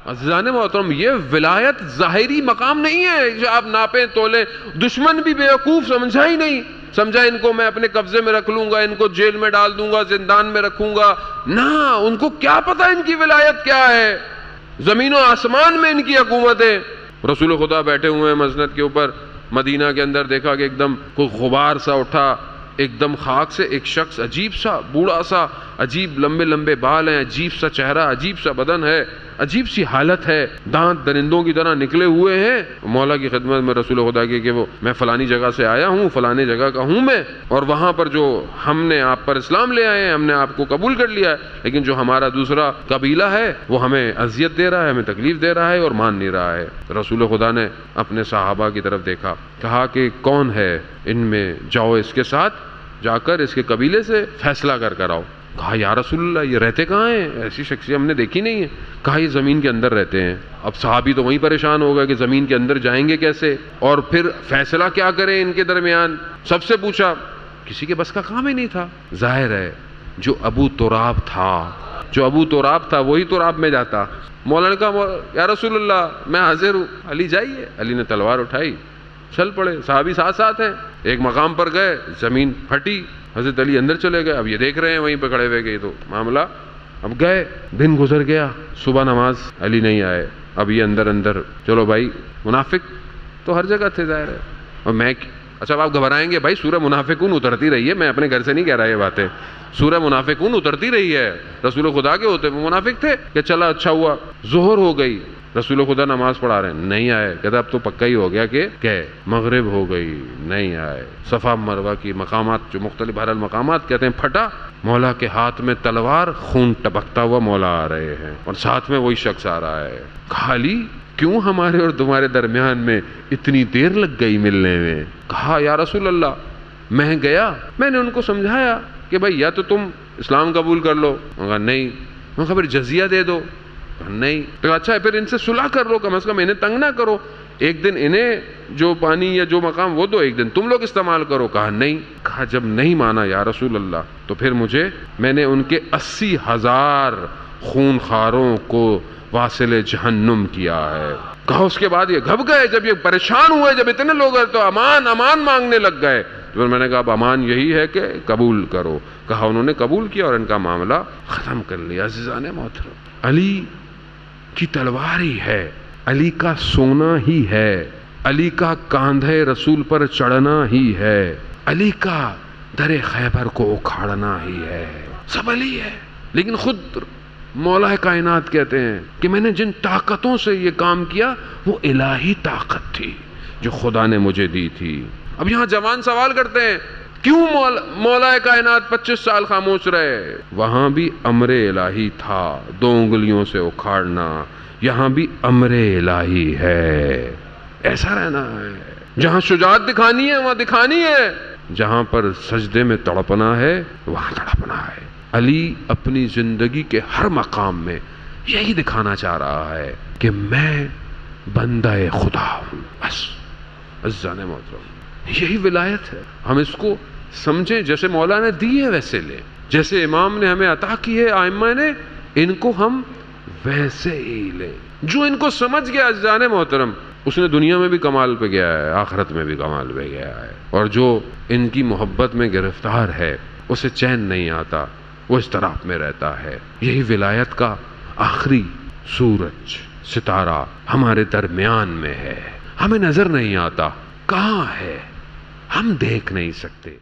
عزیزان محترم یہ ولایت ظاہری مقام نہیں ہے جو آپ ناپیں تولیں. دشمن بھی بیوقوف سمجھا ہی نہیں, سمجھا ان کو میں اپنے قبضے میں رکھ لوں گا, ان کو جیل میں ڈال دوں گا, زندان میں رکھوں گا. نہ, ان کو کیا پتا ان کی ولایت کیا ہے. زمین و آسمان میں ان کی حکومت ہے. رسول خدا بیٹھے ہوئے ہیں مسند کے اوپر, مدینہ کے اندر دیکھا کہ ایک دم کوئی غبار سا اٹھا, ایک دم خاک سے ایک شخص, عجیب سا بوڑھا سا, عجیب لمبے لمبے بال ہیں, عجیب سا چہرہ, عجیب سا بدن ہے, عجیب سی حالت ہے, دانت درندوں کی طرح نکلے ہوئے ہیں. مولا کی خدمت میں رسول خدا کی کہ وہ میں فلانی جگہ سے آیا ہوں, فلانے جگہ کا ہوں میں, اور وہاں پر جو ہم نے آپ پر اسلام لے آئے ہیں, ہم نے آپ کو قبول کر لیا ہے, لیکن جو ہمارا دوسرا قبیلہ ہے وہ ہمیں اذیت دے رہا ہے, ہمیں تکلیف دے رہا ہے اور مان نہیں رہا ہے. رسول خدا نے اپنے صحابہ کی طرف دیکھا, کہا کہ کون ہے ان میں, جاؤ اس کے ساتھ جا کر اس کے قبیلے سے فیصلہ کر آؤ. کہا یا رسول اللہ یہ رہتے کہاں ہیں, ایسی شخصیت ہم نے دیکھی نہیں ہے. کہا یہ زمین کے اندر رہتے ہیں. اب صحابی تو وہیں پریشان ہو گئے کہ زمین کے اندر جائیں گے کیسے, اور پھر فیصلہ کیا کریں ان کے درمیان. سب سے پوچھا, کسی کے بس کا کام ہی نہیں تھا. ظاہر ہے جو ابو تراب تھا وہی تراب میں جاتا. مولا نے کہا یا رسول اللہ میں حاضر ہوں, علی جائیے. علی نے تلوار اٹھائی, چل پڑے. صحابی ساتھ ساتھ ہیں. ایک مقام پر گئے, زمین پھٹی, حضرت علی اندر چلے گئے. اب یہ دیکھ رہے ہیں وہیں پہ کھڑے ہوئے کہ یہ تو معاملہ. اب گئے, دن گزر گیا, صبح نماز, علی نہیں آئے. اب یہ اندر چلو بھائی, منافق تو ہر جگہ تھے ظاہر ہے. اور میں اچھا اب آپ گھبرائیں گے, بھائی سورہ منافقون اترتی رہی ہے, میں اپنے گھر سے نہیں کہہ رہا یہ باتیں, سورہ منافقون اترتی رہی ہے. رسول خدا کے ہوتے وہ منافق تھے کہ چلا اچھا ہوا. ظہر ہو گئی, رسول خدا نماز پڑھا رہے ہیں, نہیں آئے. کہتا اب تو پکا ہی ہو گیا کہ مغرب ہو گئی, نہیں آئے. صفا مروہ کی مقامات جو مختلف بہرحال مقامات کہتے ہیں پھٹا. مولا کے ہاتھ میں تلوار, خون ٹپکتا ہوا مولا آ رہے ہیں, اور ساتھ میں وہی شخص آ رہا ہے. خالی کیوں ہمارے اور تمہارے درمیان میں اتنی دیر لگ گئی ملنے میں. کہا یا رسول اللہ میں گیا, میں نے ان کو سمجھایا کہ بھائی یا تو تم اسلام قبول کر لو. کہا نہیں. میں کہا پھر جزیہ دے دو. نہیں. تو اچھا پھر ان سے صلح کر لو, کم از کم انہیں تنگ نہ کرو, ایک دن انہیں جو پانی یا جو مقام وہ دو, ایک دن تم لوگ استعمال کرو. کہا نہیں. کہا جب نہیں مانا یا رسول اللہ تو پھر میں نے ان کے 80,000 خون خاروں کو واصل جہنم کیا ہے. کہا اس کے بعد یہ گھب گئے, جب یہ پریشان ہوئے, جب اتنے لوگ تو امان مانگنے لگ گئے. تو پھر میں نے کہا اب امان یہی ہے کہ قبول کرو. کہا انہوں نے قبول کیا اور ان کا معاملہ ختم کر لیا. عزیزان محترم, علی کی تلوار ہی ہے, علی کا سونا ہی ہے, علی کا کاندھے رسول پر چڑھنا ہی ہے, علی کا در خیبر کو اکھاڑنا ہی ہے, سب علی ہے. لیکن خود مولا کائنات کہتے ہیں کہ میں نے جن طاقتوں سے یہ کام کیا وہ الہی طاقت تھی جو خدا نے مجھے دی تھی. اب یہاں جوان سوال کرتے ہیں کیوں مولا کائنات 25 سال خاموش رہے. وہاں بھی امر الہی تھا, 2 انگلیوں سے اکھاڑنا, یہاں بھی امر الہی ہے. ایسا رہنا ہے, جہاں شجاعت دکھانی ہے وہاں دکھانی ہے, جہاں پر سجدے میں تڑپنا ہے وہاں تڑپنا ہے. علی اپنی زندگی کے ہر مقام میں یہی دکھانا چاہ رہا ہے کہ میں بندہ خدا ہوں بس. عزیزان محترم یہی ولایت ہے. ہم اس کو سمجھیں, جیسے مولا نے دی ہے ویسے لیں, جیسے امام نے ہمیں عطا کی ہے, آئمہ نے, ان کو ہم ویسے ہی لیں. جو ان کو سمجھ گیا عزیزان محترم اس نے دنیا میں بھی کمال پہ گیا ہے, آخرت میں بھی کمال پہ گیا ہے. اور جو ان کی محبت میں گرفتار ہے اسے چین نہیں آتا, وہ اس طرح میں رہتا ہے. یہی ولایت کا آخری سورج ستارہ ہمارے درمیان میں ہے, ہمیں نظر نہیں آتا, کہاں ہے ہم دیکھ نہیں سکتے.